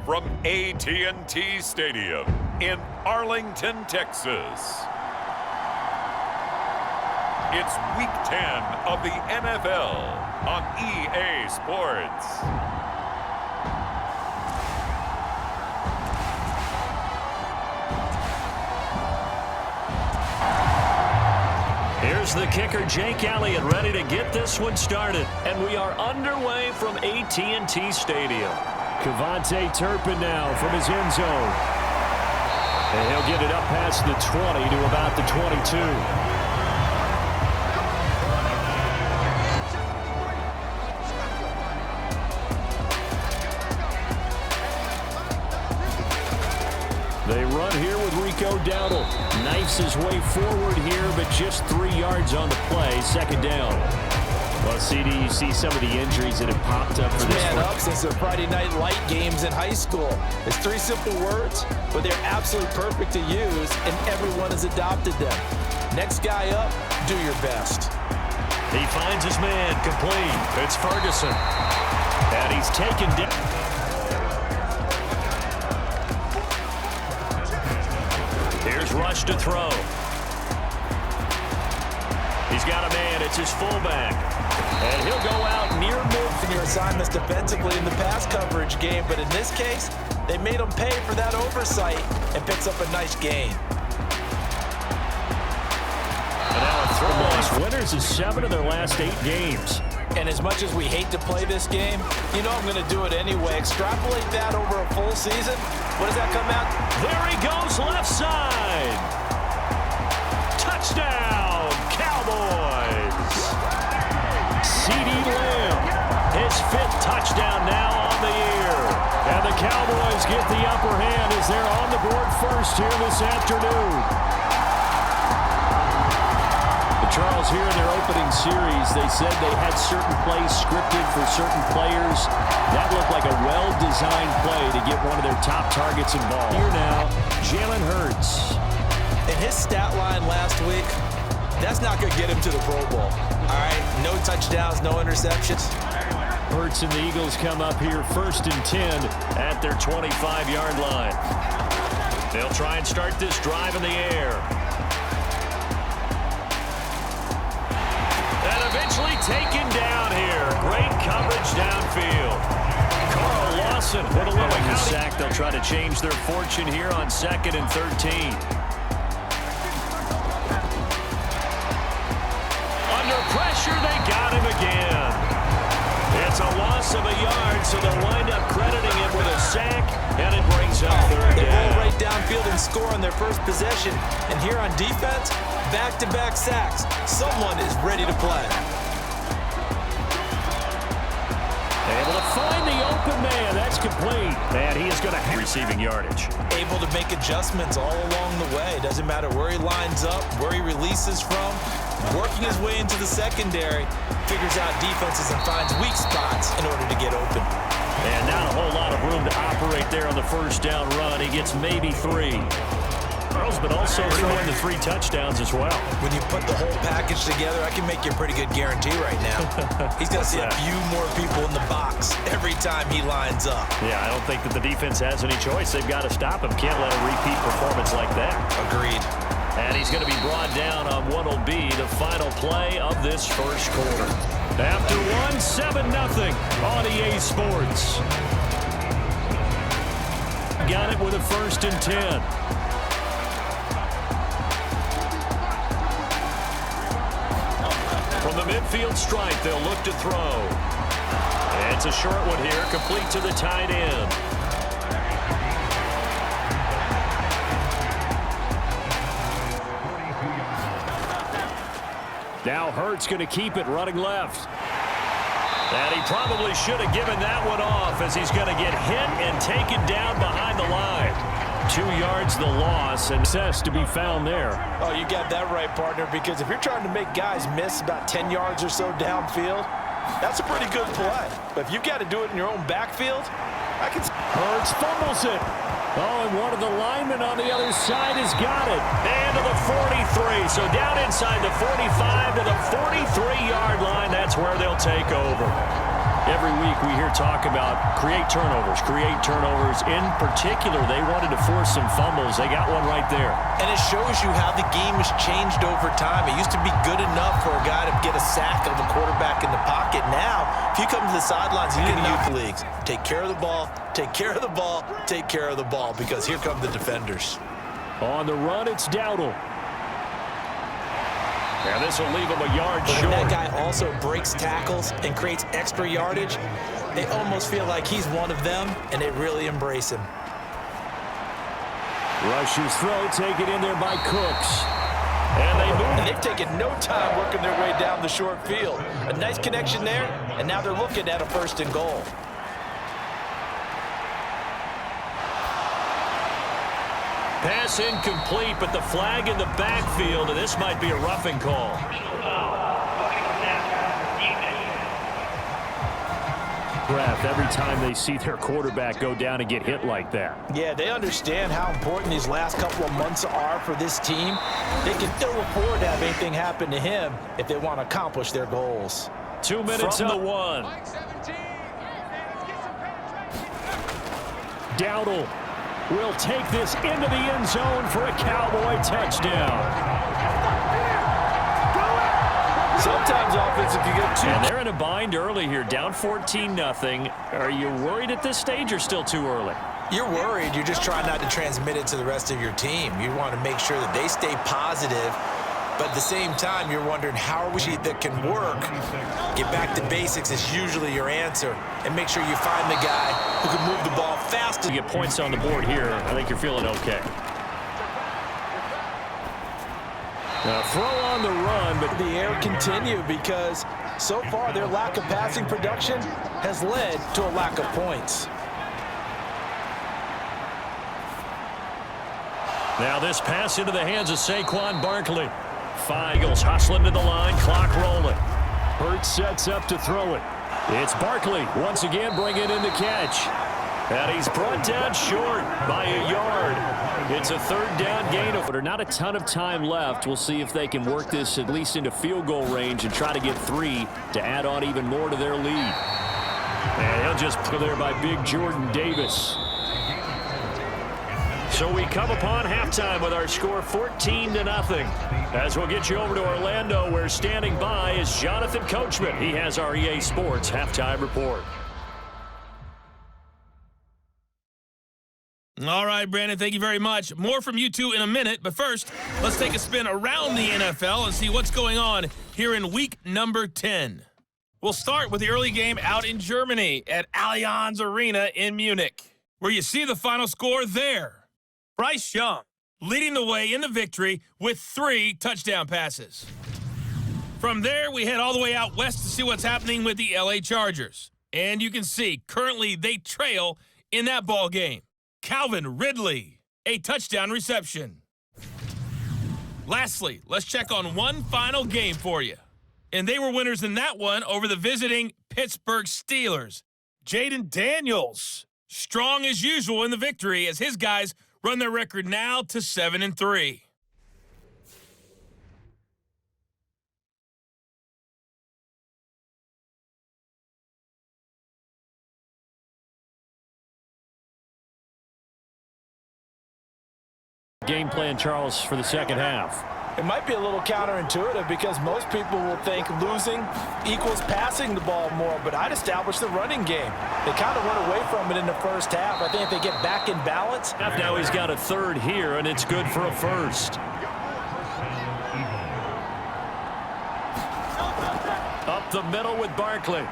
from AT&T Stadium in Arlington, Texas. It's Week 10 of the NFL on EA Sports. Here's the kicker, Jake Elliott, ready to get this one started. And we are underway from AT&T Stadium. Kevontae Turpin now from his end zone. And he'll get it up past the 20 to about the 22. They run here with Rico Dowdle. Knifes his way forward here, but just 3 yards on the play. Second down. Well, CD, you see some of the injuries that have popped up for this man one. up since the Friday night light games in high school. It's 3 simple words, but they're absolutely perfect to use, and everyone has adopted them. Next guy up, do your best. He finds his man, complete. It's Ferguson. And he's taken down. Here's Rush to throw. He's got a man. It's his fullback. And he'll go out near mid. In your assignments defensively in the pass coverage game, but in this case, they made him pay for that oversight and picks up a nice gain. And now a throw loss. Winners is 7 of their last 8 games. And as much as we hate to play this game, you know I'm going to do it anyway. Extrapolate that over a full season. What does that come out? There he goes, left side. Touchdown, Cowboys. CD Lamb, his 5th touchdown now on the year. And the Cowboys get the upper hand as they're on the board first here this afternoon. Charles, here in their opening series, they said they had certain plays scripted for certain players. That looked like a well-designed play to get one of their top targets involved. Here now, Jalen Hurts. In his stat line last week, that's not going to get him to the Pro Bowl. All right, no touchdowns, no interceptions. Hurts and the Eagles come up here 1st and 10 at their 25-yard line. They'll try and start this drive in the air. Eventually taken down here. Great coverage downfield. Carl Lawson with a little sack. They'll try to change their fortune here on 2nd and 13. Under pressure, they got him again. It's a loss of a yard, so they'll wind up crediting him with a sack, and it brings up 3rd down. They roll right downfield and score on their first possession. And here on defense, back-to-back sacks. Someone is ready to play. Able to find the open man. That's complete. And he is going to have receiving yardage. Able to make adjustments all along the way. Doesn't matter where he lines up, where he releases from. Working his way into the secondary. Figures out defenses and finds weak spots in order to get open. And not a whole lot of room to operate there on the first down run. He gets maybe 3. But also throwing the 3 touchdowns as well. When you put the whole package together, I can make you a pretty good guarantee right now. He's going to see a few more people in the box every time he lines up. Yeah, I don't think that the defense has any choice. They've got to stop him. Can't let a repeat performance like that. Agreed. And he's going to be brought down on what will be the final play of this first quarter. After 7-0 on EA Sports. Got it with a 1st and 10. From the midfield stripe, they'll look to throw. It's a short one here, complete to the tight end. Now Hurts going to keep it running left. And he probably should have given that one off as he's going to get hit and taken down behind the line. 2 yards the loss, and success to be found there. Oh, you got that right, partner, because if you're trying to make guys miss about 10 yards or so downfield, that's a pretty good play. But if you've got to do it in your own backfield, I can... Hurts fumbles it. Oh, and one of the linemen on the other side has got it. And to the 43. So down inside the 45 to the 43-yard line. That's where they'll take over. Every week we hear talk about create turnovers. In particular, they wanted to force some fumbles. They got one right there. And it shows you how the game has changed over time. It used to be good enough for a guy to get a sack of a quarterback in the pocket. Now, if you come to the sidelines, you get youth leagues. Take care of the ball, take care of the ball, take care of the ball, because here come the defenders. On the run, it's Dowdle. And this will leave him a yard short. When that guy also breaks tackles and creates extra yardage, they almost feel like he's one of them, and they really embrace him. Rush's throw taken in there by Cooks. And they move. And they've taken no time working their way down the short field. A nice connection there, and now they're looking at a 1st and goal. Pass incomplete, but the flag in the backfield, and this might be a roughing call. Breath every time they see their quarterback go down and get hit like that. Yeah, they understand how important these last couple of months are for this team. They can still afford to have anything happen to him if they want to accomplish their goals. 2 minutes in the one. Dowdle will take this into the end zone for a Cowboy touchdown. Sometimes offense can get too. And they're in a bind early here, down 14-0. Are you worried at this stage or still too early? You're worried. You're just trying not to transmit it to the rest of your team. You want to make sure that they stay positive, but at the same time, you're wondering how we that can work. Get back to basics is usually your answer, and make sure you find the guy who can move the ball fast. To get points on the board here, I think you're feeling okay. Throw on the run, but the air continue because so far their lack of passing production has led to a lack of points. Now this pass into the hands of Saquon Barkley. Feagles hustling to the line, clock rolling. Hurts sets up to throw it. It's Barkley once again bringing in the catch. And he's brought down short by a yard. It's a 3rd down gain. But not a ton of time left. We'll see if they can work this at least into field goal range and try to get 3 to add on even more to their lead. And he'll just put there by big Jordan Davis. So we come upon halftime with our score 14-0. As we'll get you over to Orlando, where standing by is Jonathan Coachman. He has our EA Sports halftime report. All right, Brandon, thank you very much. More from you two in a minute, but first, let's take a spin around the NFL and see what's going on here in week number 10. We'll start with the early game out in Germany at Allianz Arena in Munich, where you see the final score there. Bryce Young leading the way in the victory with 3 touchdown passes. From there, we head all the way out west to see what's happening with the LA Chargers. And you can see, currently, they trail in that ball game. Calvin Ridley, a touchdown reception. Lastly, let's check on one final game for you. And they were winners in that one over the visiting Pittsburgh Steelers. Jaden Daniels, strong as usual in the victory as his guys run their record now to 7-3. Game plan, Charles, for the second half. It might be a little counterintuitive because most people will think losing equals passing the ball more, but I'd establish the running game. They kind of went away from it in the first half. I think if they get back in balance. Now he's got a 3rd here, and it's good for a 1st. Up the middle with Barkley.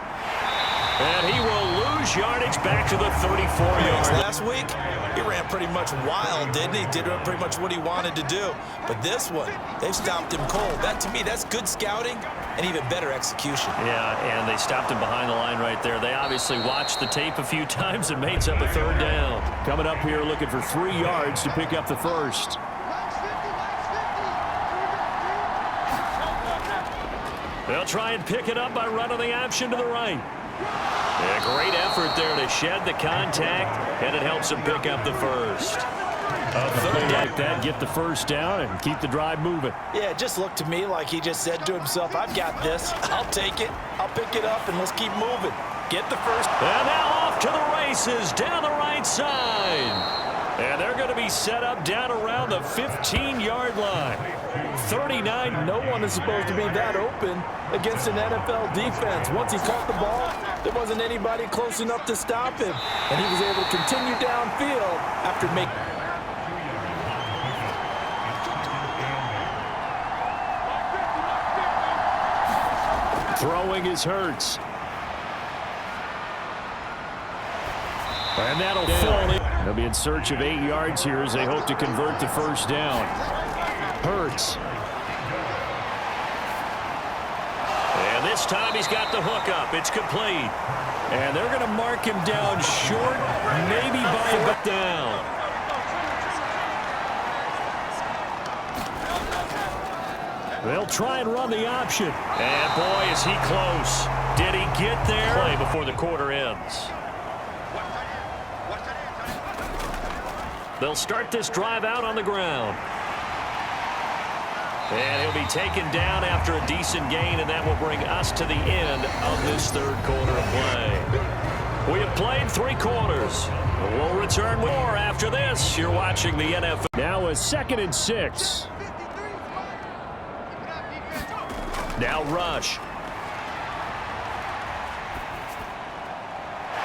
And he will lose yardage back to the 34-yard. Last week, he ran pretty much wild, didn't he? Did pretty much what he wanted to do. But this one, they've stopped him cold. That, to me, that's good scouting and even better execution. Yeah, and they stopped him behind the line right there. They obviously watched the tape a few times and made up a 3rd down. Coming up here looking for 3 yards to pick up the 1st. They'll try and pick it up by running the option to the right. A great effort there to shed the contact, and it helps him pick up the 1st. A 3rd like that, get the 1st down and keep the drive moving. Yeah, it just looked to me like he just said to himself, I've got this. I'll take it. I'll pick it up, and let's keep moving. get the first. And now off to the races down the right side. And they're going to be set up down around the 15-yard line. 39. No one is supposed to be that open against an NFL defense. Once he caught the ball, there wasn't anybody close enough to stop him. And he was able to continue downfield after making. Throwing is Hurts. And that'll fall in. They'll be in search of 8 yards here as they hope to convert the first down. Hurts. And this time he's got the hook up. It's complete. And they're going to mark him down short, maybe by a down. They'll try and run the option. And boy, is he close. Did he get there? Play before the quarter ends. They'll start this drive out on the ground. And he'll be taken down after a decent gain, and that will bring us to the end of this third quarter of play. We have played 3 quarters. We'll return with more after this. You're watching the NFL. Now a 2nd and 6. Now rush.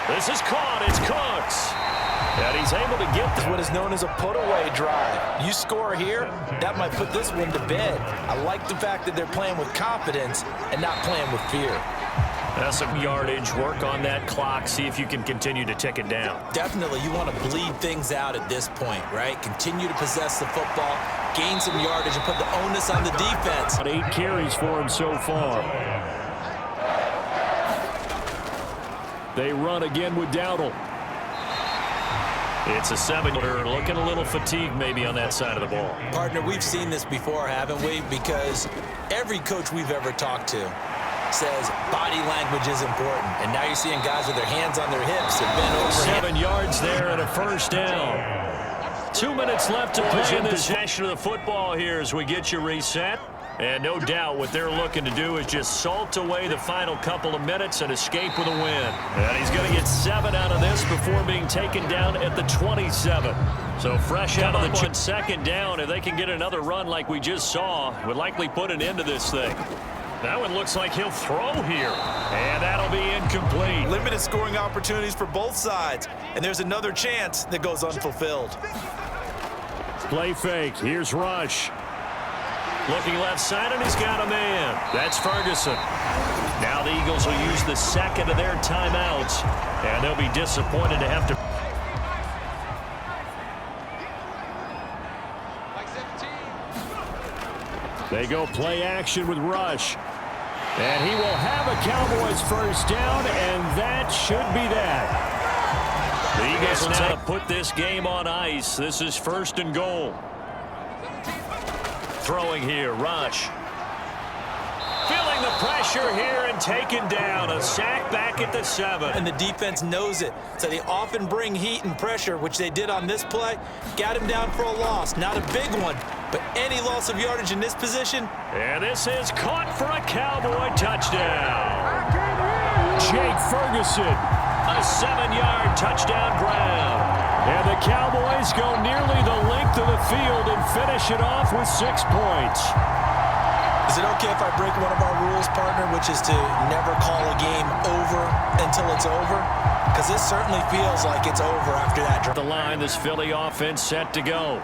This is caught. It's Cooks. And he's able to get what is known as a put-away drive. You score here, that might put this one to bed. I like the fact that they're playing with confidence and not playing with fear. That's some yardage. Work on that clock. See if you can continue to tick it down. Definitely, you want to bleed things out at this point, right? Continue to possess the football, gain some yardage, and put the onus on the defense. 8 carries for him so far. They run again with Dowdle. It's a 7-yarder, looking a little fatigued maybe on that side of the ball. Partner, we've seen this before, haven't we? Because every coach we've ever talked to says body language is important. And now you're seeing guys with their hands on their hips and bent over. 7 yards there and a first down. 2 minutes left to play in this possession of the football here as we get you reset. And no doubt what they're looking to do is just salt away the final couple of minutes and escape with a win. And he's going to get 7 out of this before being taken down at the 27. So fresh out of the 2nd down, if they can get another run like we just saw, would likely put an end to this thing. That one looks like he'll throw here. And that'll be incomplete. Limited scoring opportunities for both sides. And there's another chance that goes unfulfilled. Play fake. Here's Rush. Looking left side, and he's got a man. That's Ferguson. Now the Eagles will use the 2nd of their timeouts, and they'll be disappointed to have to. They go play action with Rush. And he will have a Cowboys first down, and that should be that. The Eagles now to put this game on ice. This is 1st and goal. Throwing here, Rush. Feeling the pressure here and taken down. A sack back at the 7. And the defense knows it. So they often bring heat and pressure, which they did on this play. Got him down for a loss. Not a big one, but any loss of yardage in this position. And this is caught for a Cowboy touchdown. Jake Ferguson. A 7-yard touchdown grab. And the Cowboys go nearly the length of the field and finish it off with 6 points. Is it okay if I break one of our rules, partner, which is to never call a game over until it's over? Because this certainly feels like it's over after that drive. The line, this Philly offense set to go.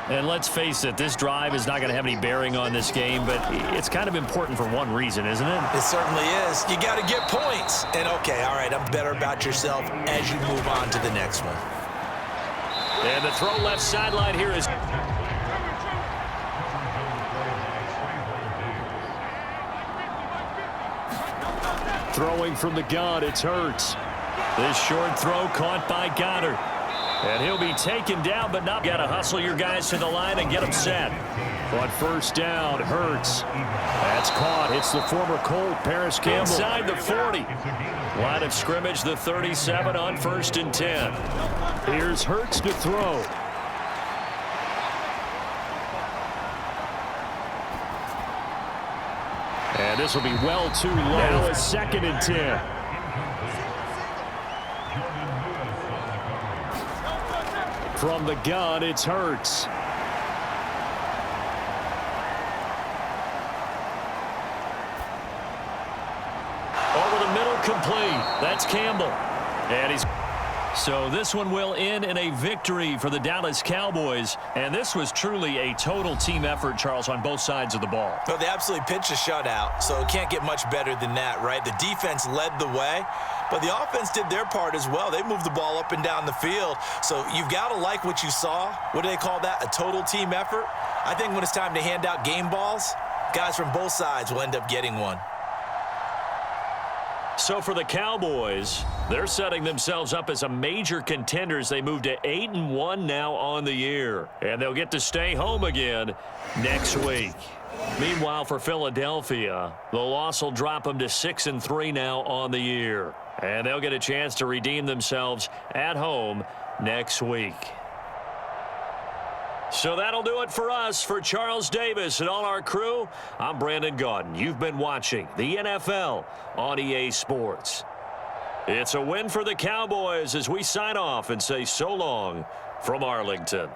And let's face it, this drive is not going to have any bearing on this game, but it's kind of important for one reason, isn't it? It certainly is. You got to get points. And okay, all right, I'm better about yourself as you move on to the next one. And the throw left sideline here is. Throwing from the gun, it's Hurts. This short throw caught by Goddard. And he'll be taken down, but not. Got to hustle your guys to the line and get them set. On first down, Hurts. That's caught. It's the former Colt, Paris Campbell. Inside the 40. Line of scrimmage, the 37 on 1st and 10. Here's Hurts to throw. And this will be well too low. Now a 2nd and 10. From the gun, it's Hurts. Over the middle, complete. That's Campbell. And he's... So this one will end in a victory for the Dallas Cowboys. And this was truly a total team effort, Charles, on both sides of the ball. Well, they absolutely pitched a shutout, so it can't get much better than that, right? The defense led the way, but the offense did their part as well. They moved the ball up and down the field. So you've got to like what you saw. What do they call that? A total team effort? I think when it's time to hand out game balls, guys from both sides will end up getting one. So for the Cowboys, they're setting themselves up as a major contender as they move to 8-1 now on the year. And they'll get to stay home again next week. Meanwhile, for Philadelphia, the loss will drop them to 6-3 now on the year. And they'll get a chance to redeem themselves at home next week. So that'll do it for us. For Charles Davis and all our crew, I'm Brandon Gaudin. You've been watching the NFL on EA Sports. It's a win for the Cowboys as we sign off and say so long from Arlington.